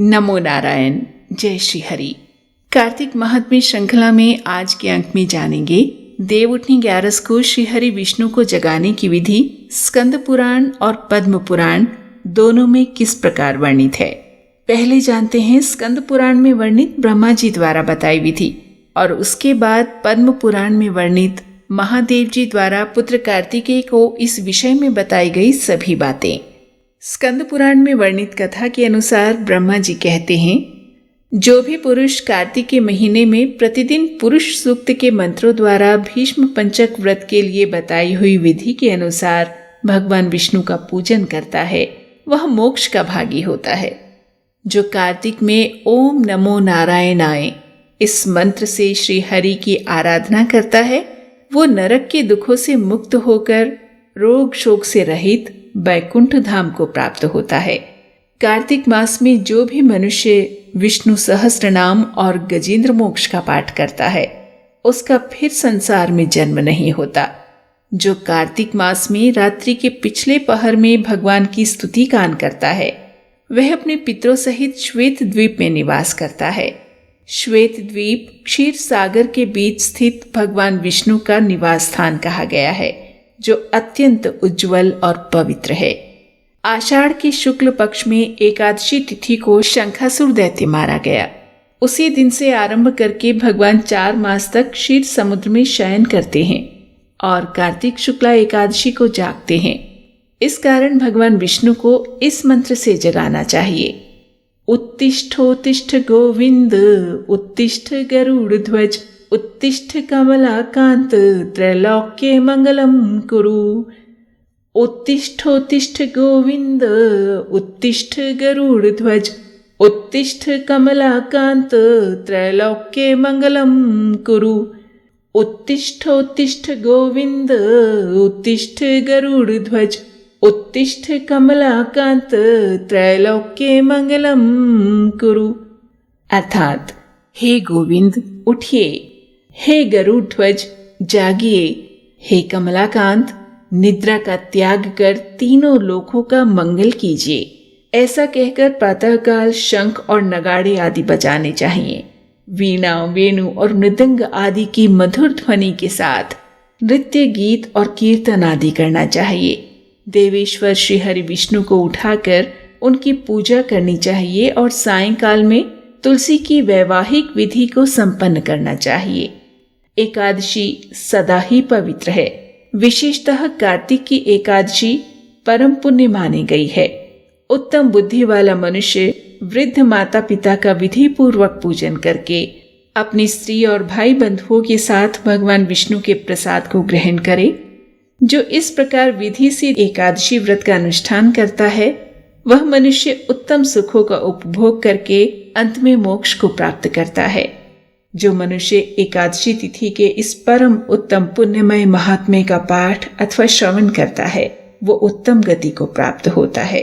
नमो नारायण। जय श्री हरि। कार्तिक महात्म्य श्रृंखला में आज के अंक में जानेंगे देवउठनी 11 को श्री हरि विष्णु को जगाने की विधि स्कंद पुराण और पद्म पुराण दोनों में किस प्रकार वर्णित है। पहले जानते हैं स्कंद पुराण में वर्णित ब्रह्मा जी द्वारा बताई विधि और उसके बाद पद्म पुराण में वर्णित महादेव जी द्वारा पुत्र कार्तिकेय को इस विषय में बताई गई सभी बातें। स्कंद पुराण में वर्णित कथा के अनुसार ब्रह्मा जी कहते हैं, जो भी पुरुष कार्तिक के महीने में प्रतिदिन पुरुष सूक्त के मंत्रों द्वारा भीष्म पंचक व्रत के लिए बताई हुई विधि के अनुसार भगवान विष्णु का पूजन करता है, वह मोक्ष का भागी होता है। जो कार्तिक में ओम नमो नारायणाय इस मंत्र से श्री हरि की आराधना करता है, वो नरक के दुखों से मुक्त होकर रोग शोक से रहित बैकुंठ धाम को प्राप्त होता है। कार्तिक मास में जो भी मनुष्य विष्णु सहस्त्रनाम और गजेंद्र मोक्ष का पाठ करता है, उसका फिर संसार में जन्म नहीं होता। जो कार्तिक मास में रात्रि के पिछले पहर में भगवान की स्तुति गान करता है, वह अपने पितरों सहित श्वेत द्वीप में निवास करता है। श्वेत द्वीप क्षीर सागर के बीच स्थित भगवान विष्णु का निवास स्थान कहा गया है, जो अत्यंत उज्जवल और पवित्र है। आषाढ़ के शुक्ल पक्ष में एकादशी तिथि को शंखासुर दैत्य मारा गया। उसी दिन से आरंभ करके भगवान 4 मास तक क्षीर समुद्र में शयन करते हैं और कार्तिक शुक्ला एकादशी को जागते हैं। इस कारण भगवान विष्णु को इस मंत्र से जगाना चाहिए। उत्तिष्ठोत्तिष्ठ गोविंद उत्तिष्ठ गरुड़ ध्वज उत्तिष्ठ कमलाकांत त्रैलोक्ये मंगलम कुरु। उत्तिष्ठोत्तिष्ठ गोविंद उत्तिष्ठ गरुड़ ध्वज उत्तिष्ठ कमलाकांत त्रैलोक्ये मंगलम कुरु। उत्तिष्ठोत्तिष्ठ गोविंद उत्तिष्ठ गरुड़ ध्वज उत्तिष्ठ कमलाकांत त्रैलोक्ये मंगलम कुरु। अर्थात हे गोविंद उठिए, हे गरुड़ ध्वज जागिए, हे कमलाकांत निद्रा का त्याग कर तीनों लोकों का मंगल कीजिए। ऐसा कहकर प्रातःकाल शंख और नगाड़े आदि बजाने चाहिए। वीणा, वेणु और मृदंग आदि की मधुर ध्वनि के साथ नृत्य, गीत और कीर्तन आदि करना चाहिए। देवेश्वर श्री हरि विष्णु को उठाकर उनकी पूजा करनी चाहिए और सायंकाल में तुलसी की वैवाहिक विधि को संपन्न करना चाहिए। एकादशी सदा ही पवित्र है। विशेषतः कार्तिक की एकादशी परम पुण्य मानी गई है। उत्तम बुद्धि वाला मनुष्य वृद्ध माता पिता का विधि पूर्वक पूजन करके अपनी स्त्री और भाई बंधुओं के साथ भगवान विष्णु के प्रसाद को ग्रहण करे। जो इस प्रकार विधि से एकादशी व्रत का अनुष्ठान करता है, वह मनुष्य उत्तम सुखों का उपभोग करके अंत में मोक्ष को प्राप्त करता है। जो मनुष्य एकादशी तिथि के इस परम उत्तम पुण्यमय महात्म्य का पाठ अथवा श्रवण करता है, वो उत्तम गति को प्राप्त होता है।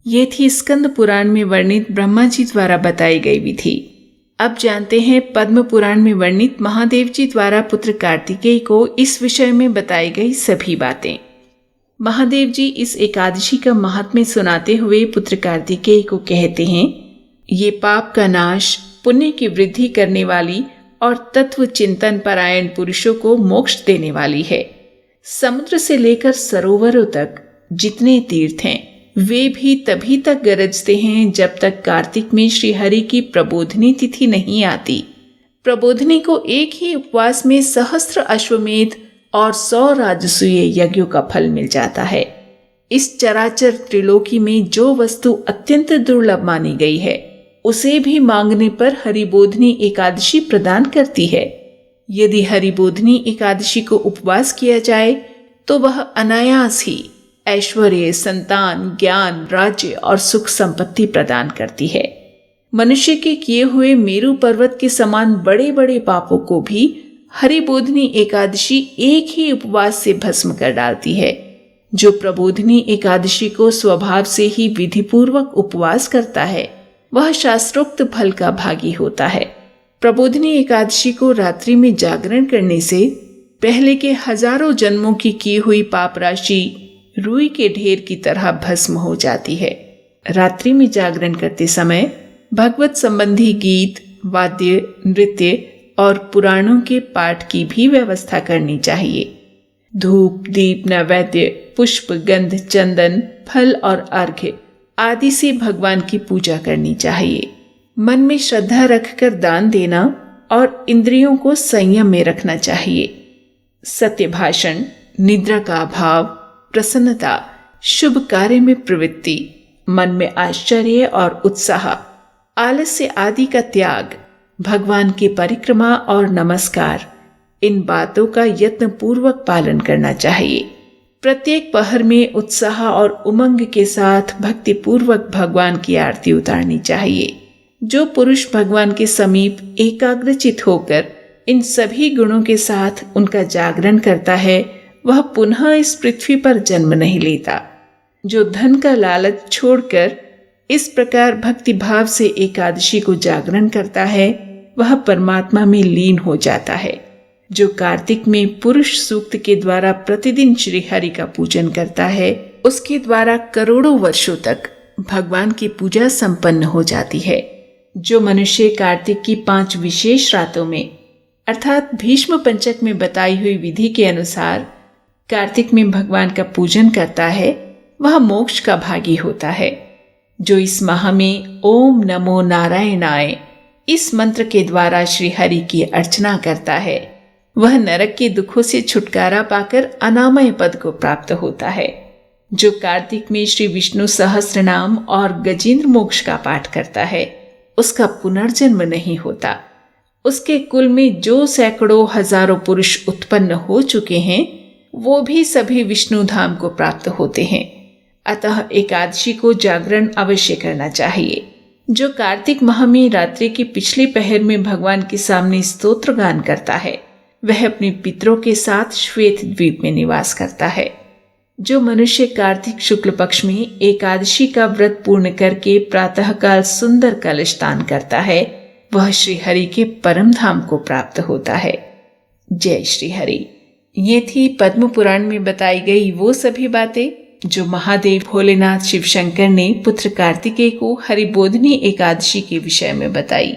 ये थी स्कंद पुराण में वर्णित ब्रह्मा जी द्वारा बताई गई विधि। अब जानते हैं पद्म पुराण में वर्णित महादेव जी द्वारा पुत्र कार्तिकेय को इस विषय में बताई गई सभी बातें। महादेव जी इस एकादशी का महात्म्य सुनाते हुए पुत्र कार्तिकेय को कहते हैं, ये पाप का नाश, पुण्य की वृद्धि करने वाली और तत्व चिंतन परायण पुरुषों को मोक्ष देने वाली है। समुद्र से लेकर सरोवरों तक जितने तीर्थ हैं, वे भी तभी तक गरजते हैं जब तक कार्तिक में श्री हरि की प्रबोधनी तिथि नहीं आती। प्रबोधनी को एक ही उपवास में सहस्त्र अश्वमेध और 100 राजसूय यज्ञों का फल मिल जाता है। इस चराचर त्रिलोकी में जो वस्तु अत्यंत दुर्लभ मानी गई है, उसे भी मांगने पर हरिबोधनी एकादशी प्रदान करती है। यदि हरिबोधनी एकादशी को उपवास किया जाए तो वह अनायास ही ऐश्वर्य, संतान, ज्ञान, राज्य और सुख संपत्ति प्रदान करती है। मनुष्य के किए हुए मेरु पर्वत के समान बड़े बड़े पापों को भी हरिबोधनी एकादशी एक ही उपवास से भस्म कर डालती है। जो प्रबोधनी एकादशी को स्वभाव से ही विधिपूर्वक उपवास करता है, वह शास्त्रोक्त फल का भागी होता है। प्रबोधनी एकादशी को रात्रि में जागरण करने से पहले के हजारों जन्मों की हुई पाप राशि रुई के ढेर की तरह भस्म हो जाती है। रात्रि में जागरण करते समय भगवत संबंधी गीत, वाद्य, नृत्य और पुराणों के पाठ की भी व्यवस्था करनी चाहिए। धूप, दीप, नैवेद्य, पुष्प, गंध, चंदन, फल और अर्घ्य आदि से भगवान की पूजा करनी चाहिए। मन में श्रद्धा रखकर दान देना और इंद्रियों को संयम में रखना चाहिए। सत्य भाषण, निद्रा का अभाव, प्रसन्नता, शुभ कार्य में प्रवृत्ति, मन में आश्चर्य और उत्साह, आलस्य आदि का त्याग, भगवान की परिक्रमा और नमस्कार, इन बातों का यत्न पूर्वक पालन करना चाहिए। प्रत्येक पहर में उत्साह और उमंग के साथ भक्ति पूर्वक भगवान की आरती उतारनी चाहिए। जो पुरुष भगवान के समीप एकाग्रचित होकर इन सभी गुणों के साथ उनका जागरण करता है, वह पुनः इस पृथ्वी पर जन्म नहीं लेता। जो धन का लालच छोड़कर इस प्रकार भक्ति भाव से एकादशी को जागरण करता है, वह परमात्मा में लीन हो जाता है। जो कार्तिक में पुरुष सूक्त के द्वारा प्रतिदिन श्री हरि का पूजन करता है, उसके द्वारा करोड़ों वर्षों तक भगवान की पूजा संपन्न हो जाती है। जो मनुष्य कार्तिक की 5 विशेष रातों में अर्थात भीष्म पंचक में बताई हुई विधि के अनुसार कार्तिक में भगवान का पूजन करता है, वह मोक्ष का भागी होता है। जो इस माह में ओम नमो नारायणाय इस मंत्र के द्वारा श्री हरि की अर्चना करता है, वह नरक के दुखों से छुटकारा पाकर अनामय पद को प्राप्त होता है। जो कार्तिक में श्री विष्णु सहस्त्र नाम और गजेंद्र मोक्ष का पाठ करता है, उसका पुनर्जन्म नहीं होता। उसके कुल में जो सैकड़ों हजारों पुरुष उत्पन्न हो चुके हैं, वो भी सभी विष्णु धाम को प्राप्त होते हैं। अतः एकादशी को जागरण अवश्य करना चाहिए। जो कार्तिक माह में रात्रि की पिछली पहर में भगवान के सामने स्तोत्र गान करता है, वह अपने पितरों के साथ श्वेत द्वीप में निवास करता है। जो मनुष्य कार्तिक शुक्ल पक्ष में एकादशी का व्रत पूर्ण करके प्रातःकाल सुंदर कलश दान करता है, वह श्री हरि के परम धाम को प्राप्त होता है। जय श्री हरि। ये थी पद्म पुराण में बताई गई वो सभी बातें जो महादेव भोलेनाथ शिव शंकर ने पुत्र कार्तिकेय को हरिबोधिनी एकादशी के विषय में बताई।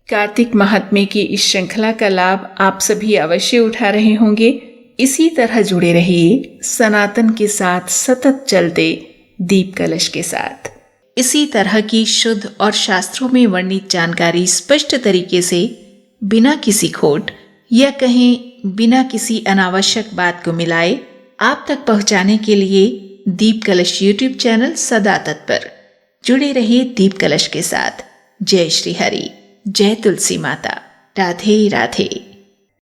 कार्तिक महात्म्य की इस श्रृंखला का लाभ आप सभी अवश्य उठा रहे होंगे। इसी तरह जुड़े रहिए सनातन के साथ, सतत चलते दीप कलश के साथ। इसी तरह की शुद्ध और शास्त्रों में वर्णित जानकारी स्पष्ट तरीके से, बिना किसी खोट या कहीं बिना किसी अनावश्यक बात को मिलाए आप तक पहुंचाने के लिए दीप कलश यूट्यूब चैनल सदा तत्पर। जुड़े रहिए दीप कलश के साथ। जय श्री हरि, जय तुलसी माता, राधे राधे।